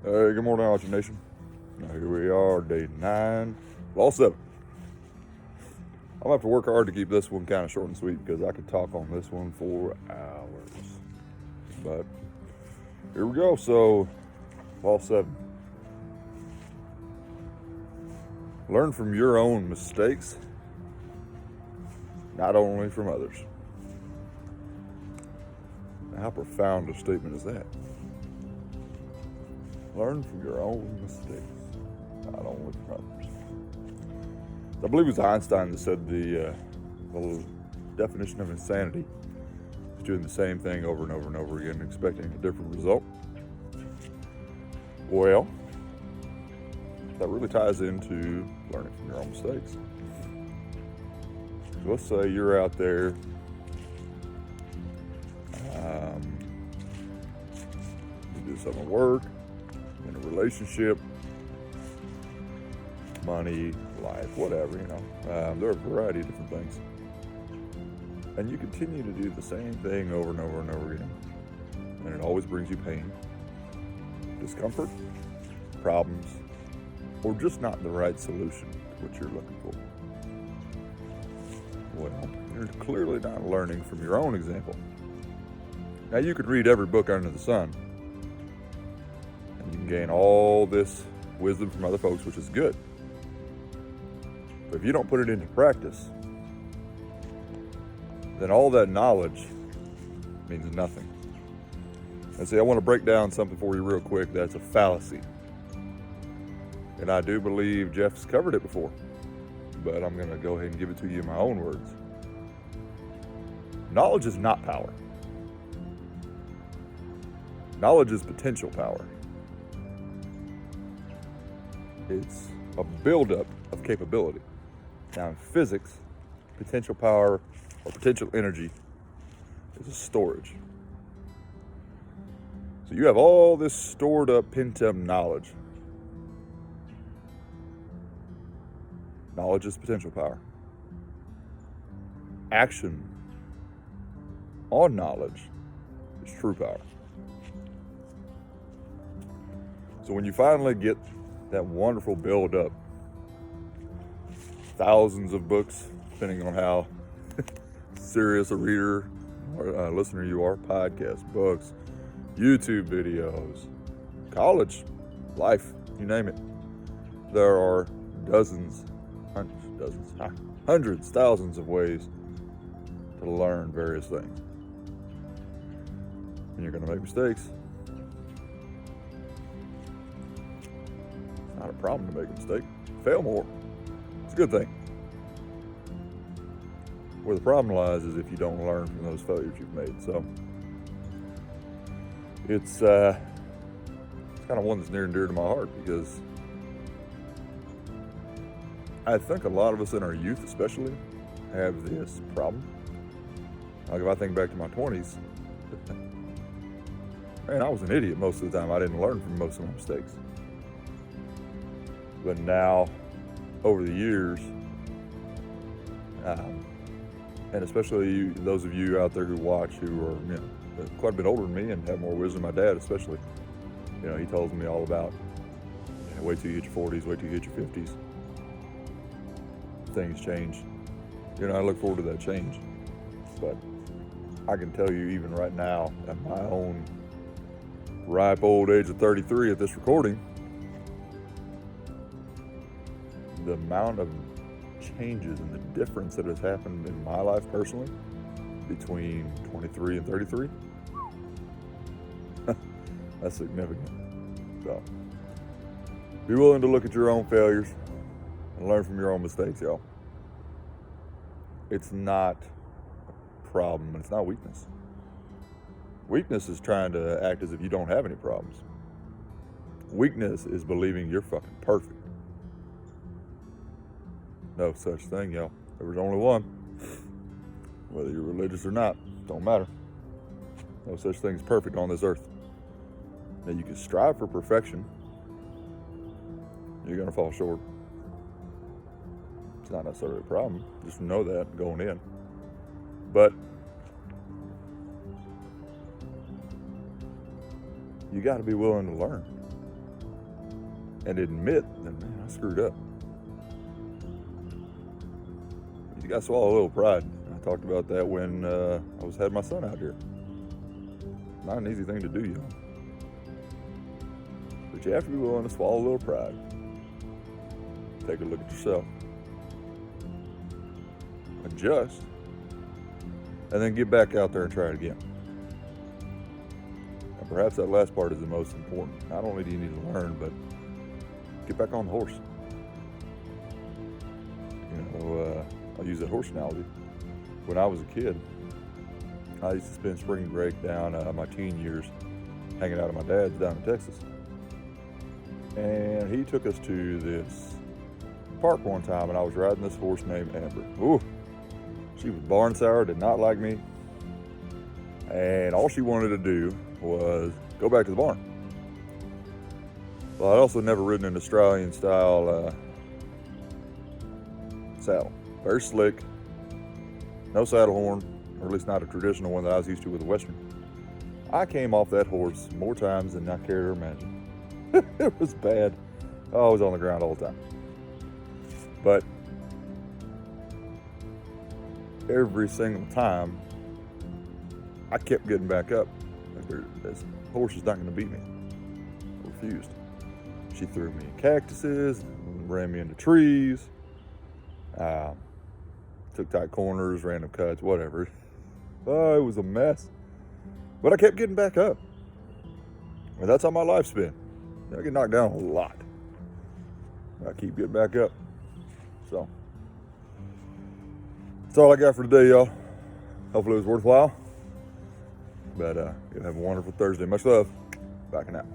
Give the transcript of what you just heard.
Hey, good morning, Archer Nation. Now, here we are, day 9, Law 7. I'm going to have to work hard to keep this one kind of short and sweet because I could talk on this one for hours. But here we go. So, Law 7. Learn from your own mistakes, not only from others. Now, how profound a statement is that? Learn from your own mistakes, not only from others. I believe it was Einstein that said the definition of insanity is doing the same thing over and over and over again, expecting a different result. Well, that really ties into learning from your own mistakes. So let's say you're out there you do something at work, in a relationship, money, life, whatever, there are a variety of different things. And you continue to do the same thing over and over and over again. And it always brings you pain, discomfort, problems, or just not the right solution to what you're looking for. Well, you're clearly not learning from your own example. Now, you could read every book under the sun, and you can gain all this wisdom from other folks, which is good. But if you don't put it into practice, then all that knowledge means nothing. And see, I want to break down something for you real quick that's a fallacy. And I do believe Jeff's covered it before, but I'm going to go ahead and give it to you in my own words. Knowledge is not power. Knowledge is potential power. It's a buildup of capability. Now, in physics, potential power or potential energy is a storage. So you have all this stored up, pent up knowledge. Knowledge is potential power. Action on knowledge is true power. So when you finally get that wonderful build up, thousands of books, depending on how serious a reader or listener you are, podcasts, books, YouTube videos, college, life, you name it. There are hundreds, thousands of ways to learn various things. And you're going to make mistakes. It's not a problem to make a mistake. Fail more. It's a good thing. Where the problem lies is if you don't learn from those failures you've made. So it's kind of one that's near and dear to my heart because I think a lot of us in our youth especially have this problem. Like if I think back to my 20s, man, I was an idiot most of the time. I didn't learn from most of my mistakes. But now, over the years, and especially those of you out there who watch who are quite a bit older than me and have more wisdom, my dad especially, he tells me all about wait till you hit your 40s, wait till you hit your 50s. Things change. I look forward to that change. But I can tell you even right now, at my own ripe old age of 33 at this recording, the amount of changes and the difference that has happened in my life personally between 23 and 33, that's significant. So be willing to look at your own failures and learn from your own mistakes, y'all. It's not a problem, and it's not weakness. Weakness is trying to act as if you don't have any problems. Weakness is believing you're fucking perfect. No such thing, y'all. There was only one. Whether you're religious or not, don't matter. No such thing as perfect on this earth. Now, you can strive for perfection. You're going to fall short. It's not necessarily a problem. Just know that going in. But you got to be willing to learn. and admit that, man, I screwed up. You got to swallow a little pride. I talked about that when I had my son out here. Not an easy thing to do, y'all. But you have to be willing to swallow a little pride. Take a look at yourself. Adjust. And then get back out there and try it again. And perhaps that last part is the most important. Not only do you need to learn, but get back on the horse. I'll use that horse analogy. When I was a kid, I used to spend spring break down my teen years hanging out at my dad's down in Texas. And he took us to this park one time, and I was riding this horse named Amber. Ooh, she was barn sour, did not like me. And all she wanted to do was go back to the barn. Well, I'd also never ridden an Australian style saddle. Very slick, no saddle horn, or at least not a traditional one that I was used to with a Western. I came off that horse more times than I care to imagine. It was bad. I was on the ground all the time. But every single time, I kept getting back up. This horse is not going to beat me. I refused. She threw me in cactuses, ran me into trees. Took tight corners, random cuts, whatever. Oh, it was a mess. But I kept getting back up. And that's how my life's been. I get knocked down a lot. I keep getting back up. So, that's all I got for today, y'all. Hopefully it was worthwhile. But you have a wonderful Thursday. Much love. Backing out.